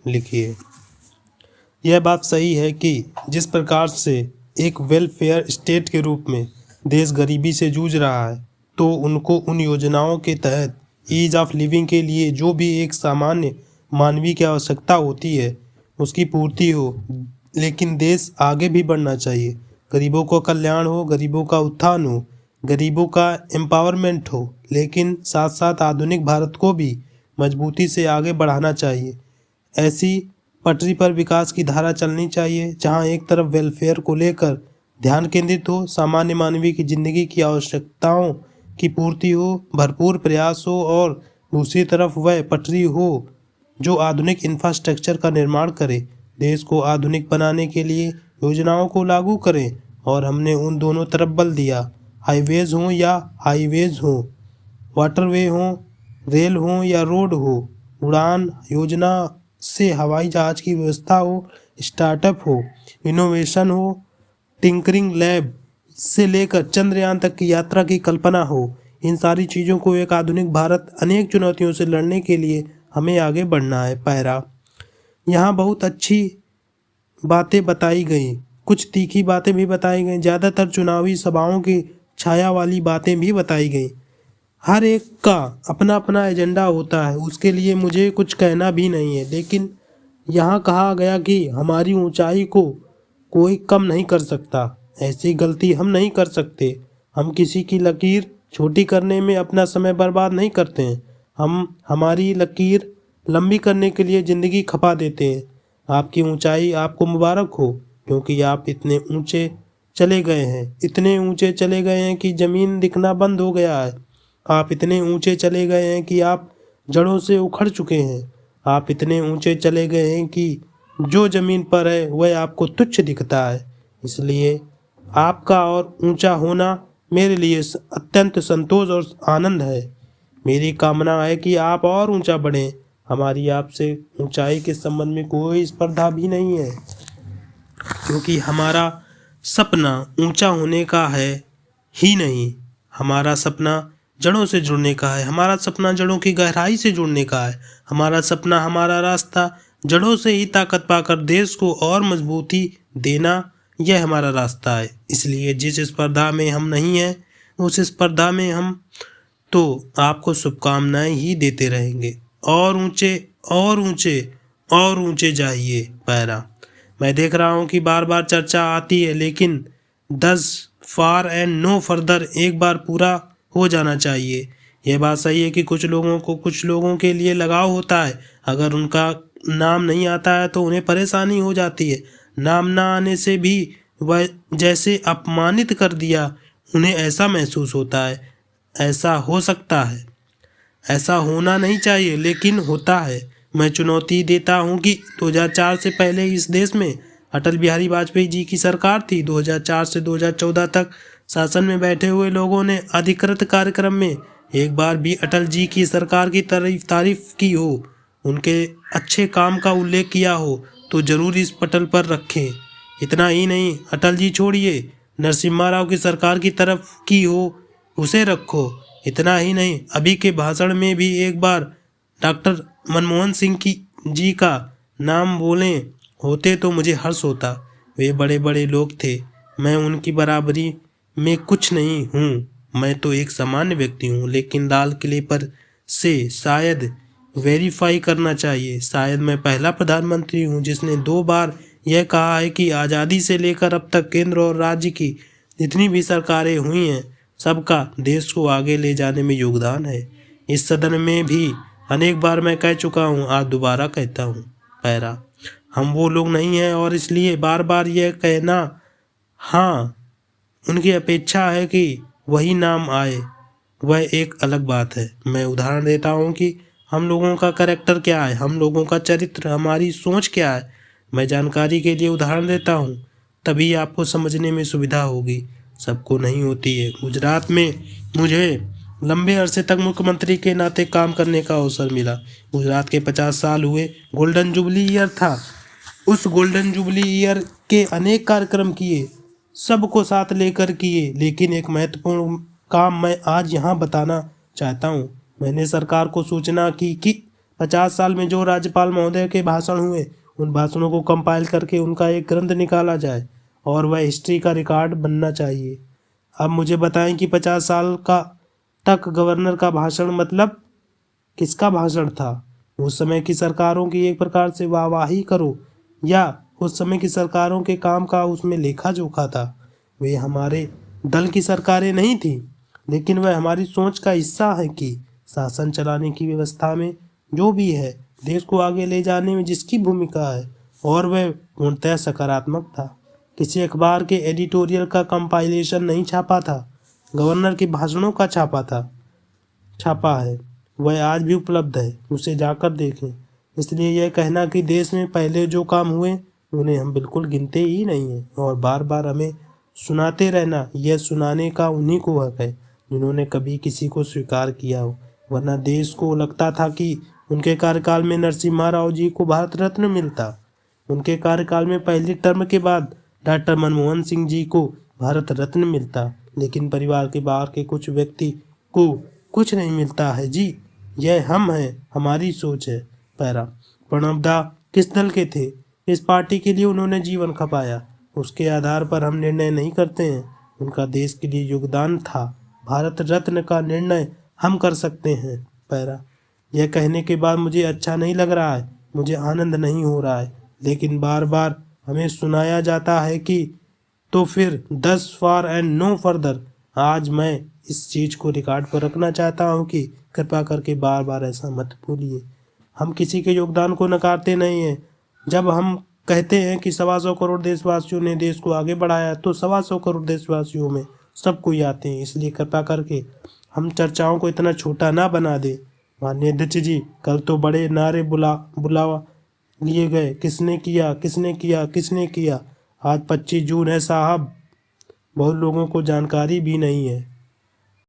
लिखिए। यह बात सही है कि जिस प्रकार से एक वेलफेयर स्टेट के रूप में देश गरीबी से जूझ रहा है, तो उनको उन योजनाओं के तहत ईज ऑफ लिविंग के लिए जो भी एक सामान्य मानवीय की आवश्यकता होती है उसकी पूर्ति हो। लेकिन देश आगे भी बढ़ना चाहिए। गरीबों का कल्याण हो, गरीबों का उत्थान हो, गरीबों का एम्पावरमेंट हो, लेकिन साथ साथ आधुनिक भारत को भी मजबूती से आगे बढ़ाना चाहिए। ऐसी पटरी पर विकास की धारा चलनी चाहिए जहां एक तरफ वेलफेयर को लेकर ध्यान केंद्रित हो, सामान्य मानवीय की जिंदगी की आवश्यकताओं की पूर्ति हो, भरपूर प्रयास हो, और दूसरी तरफ वह पटरी हो जो आधुनिक इंफ्रास्ट्रक्चर का निर्माण करे, देश को आधुनिक बनाने के लिए योजनाओं को लागू करें। और हमने उन दोनों तरफ बल दिया, हाईवेज हो या हाईवेज हो, वाटरवे हो, रेल हो या रोड हो, उड़ान योजना से हवाई जहाज की व्यवस्था हो, स्टार्टअप हो, इनोवेशन हो, टिंकरिंग लैब से लेकर चंद्रयान तक की यात्रा की कल्पना हो। इन सारी चीज़ों को एक आधुनिक भारत अनेक चुनौतियों से लड़ने के लिए हमें आगे बढ़ना है। पैरा यहाँ बहुत अच्छी बातें बताई गई, कुछ तीखी बातें भी बताई गई, ज़्यादातर चुनावी सभाओं की छाया वाली बातें भी बताई गई। हर एक का अपना अपना एजेंडा होता है, उसके लिए मुझे कुछ कहना भी नहीं है। लेकिन यहाँ कहा गया कि हमारी ऊंचाई को कोई कम नहीं कर सकता। ऐसी गलती हम नहीं कर सकते। हम किसी की लकीर छोटी करने में अपना समय बर्बाद नहीं करते हैं। हम हमारी लकीर लंबी करने के लिए ज़िंदगी खपा देते हैं। आपकी ऊंचाई आपको मुबारक हो, क्योंकि आप इतने ऊंचे चले गए हैं, इतने ऊंचे चले गए हैं कि ज़मीन दिखना बंद हो गया है। आप इतने ऊंचे चले गए हैं कि आप जड़ों से उखड़ चुके हैं। आप इतने ऊंचे चले गए हैं कि जो ज़मीन पर है वह आपको तुच्छ दिखता है। इसलिए आपका और ऊंचा होना मेरे लिए अत्यंत संतोष और आनंद है। मेरी कामना है कि आप और ऊंचा बढ़ें। हमारी आपसे ऊंचाई के संबंध में कोई स्पर्धा भी नहीं है, क्योंकि हमारा सपना ऊंचा होने का है ही नहीं, हमारा सपना जड़ों से जुड़ने का है। हमारा सपना जड़ों की गहराई से जुड़ने का है। हमारा सपना, हमारा रास्ता जड़ों से ही ताकत पाकर देश को और मजबूती देना, यह हमारा रास्ता है। इसलिए जिस स्पर्धा में हम नहीं हैं, उस स्पर्धा में हम तो आपको शुभकामनाएं ही देते रहेंगे। और ऊंचे और ऊंचे और ऊंचे जाइए। पैरा मैं देख रहा हूँ कि बार बार चर्चा आती है, लेकिन 10 फार एंड नो फर्दर एक बार पूरा हो जाना चाहिए। यह बात सही है कि कुछ लोगों के लिए लगाव होता है। अगर उनका नाम नहीं आता है तो उन्हें परेशानी हो जाती है। नाम ना आने से भी वह जैसे अपमानित कर दिया, उन्हें ऐसा महसूस होता है। ऐसा हो सकता है, ऐसा होना नहीं चाहिए, लेकिन होता है। मैं चुनौती देता हूं कि 2004 से पहले इस देश में अटल बिहारी वाजपेयी जी की सरकार थी। 2004 से 2014 तक शासन में बैठे हुए लोगों ने अधिकृत कार्यक्रम में एक बार भी अटल जी की सरकार की तारीफ की हो, उनके अच्छे काम का उल्लेख किया हो, तो जरूर इस पटल पर रखें। इतना ही नहीं, अटल जी छोड़िए, नरसिम्हा राव की सरकार की तरफ की हो, उसे रखो। इतना ही नहीं, अभी के भाषण में भी एक बार डॉक्टर मनमोहन सिंह जी का नाम बोले होते तो मुझे हर्ष होता। वे बड़े बड़े लोग थे, मैं उनकी बराबरी में कुछ नहीं हूँ। मैं तो एक सामान्य व्यक्ति हूँ। लेकिन लाल किले पर से शायद वेरीफाई करना चाहिए, शायद मैं पहला प्रधानमंत्री हूँ जिसने 2 बार यह कहा है कि आज़ादी से लेकर अब तक केंद्र और राज्य की जितनी भी सरकारें हुई हैं, सबका देश को आगे ले जाने में योगदान है। इस सदन में भी अनेक बार मैं कह चुका हूँ, आज दोबारा कहता हूँ। पैरा हम वो लोग नहीं हैं, और इसलिए बार बार यह कहना, हाँ उनकी अपेक्षा है कि वही नाम आए, वह एक अलग बात है। मैं उदाहरण देता हूँ कि हम लोगों का कैरेक्टर क्या है, हम लोगों का चरित्र, हमारी सोच क्या है। मैं जानकारी के लिए उदाहरण देता हूँ, तभी आपको समझने में सुविधा होगी। सबको नहीं होती है। गुजरात में मुझे लंबे अरसे तक मुख्यमंत्री के नाते काम करने का अवसर मिला। गुजरात के 50 साल हुए, गोल्डन जुबली ईयर था। उस गोल्डन जुबली ईयर के अनेक कार्यक्रम किए, सबको साथ लेकर किए। लेकिन एक महत्वपूर्ण काम मैं आज यहाँ बताना चाहता हूँ। मैंने सरकार को सूचना की कि 50 साल में जो राज्यपाल महोदय के भाषण हुए उन भाषणों को कंपाइल करके उनका एक ग्रंथ निकाला जाए और वह हिस्ट्री का रिकॉर्ड बनना चाहिए। अब मुझे बताएं कि 50 साल का तक गवर्नर का भाषण मतलब किसका भाषण था? उस समय की सरकारों की एक प्रकार से वाहवाही करो या उस समय की सरकारों के काम का उसमें लेखा जोखा था? वे हमारे दल की सरकारें नहीं थी, लेकिन वह हमारी सोच का हिस्सा है कि शासन चलाने की व्यवस्था में जो भी है, देश को आगे ले जाने में जिसकी भूमिका है, और वह पूर्णतः सकारात्मक था। किसी अखबार के एडिटोरियल का कंपाइलेशन नहीं छापा था, गवर्नर के भाषणों का छापा है। वह आज भी उपलब्ध है, उसे जाकर देखें। इसलिए यह कहना कि देश में पहले जो काम हुए उन्हें हम बिल्कुल गिनते ही नहीं हैं और बार बार हमें सुनाते रहना, यह सुनाने का उन्हीं को हक है जिन्होंने कभी किसी को स्वीकार किया हो। वरना देश को लगता था कि उनके कार्यकाल में नरसिम्हा राव जी को भारत रत्न मिलता। उनके कार्यकाल में पहली टर्म के बाद डॉक्टर मनमोहन सिंह जी को भारत रत्न मिलता, लेकिन परिवार के बाहर के कुछ व्यक्ति को कुछ नहीं मिलता है जी। यह हम हैं, हमारी सोच है। पैरा प्रणब दा किस दल के थे? किस पार्टी के लिए उन्होंने जीवन खपाया? उसके आधार पर हम निर्णय नहीं करते हैं। उनका देश के लिए योगदान था, भारत रत्न का निर्णय हम कर सकते हैं। पैरा यह कहने के बाद मुझे अच्छा नहीं लग रहा है, मुझे आनंद नहीं हो रहा है, लेकिन बार बार हमें सुनाया जाता है कि तो फिर 10 फॉर एंड नो फर्दर। आज मैं इस चीज़ को रिकॉर्ड पर रखना चाहता हूँ कि कृपा करके बार बार ऐसा मत भूलिए। हम किसी के योगदान को नकारते नहीं हैं। जब हम कहते हैं कि 125 करोड़ देशवासियों ने देश को आगे बढ़ाया, तो 125 करोड़ देशवासियों में सब कोई आते हैं। इसलिए कृपा करके हम चर्चाओं को इतना छोटा ना बना दे। माननीय अध्यक्ष जी, कल तो बड़े नारे बुलावा लिए गए, किसने किया किसने किया किसने किया। आज 25 जून है साहब, बहुत लोगों को जानकारी भी नहीं है।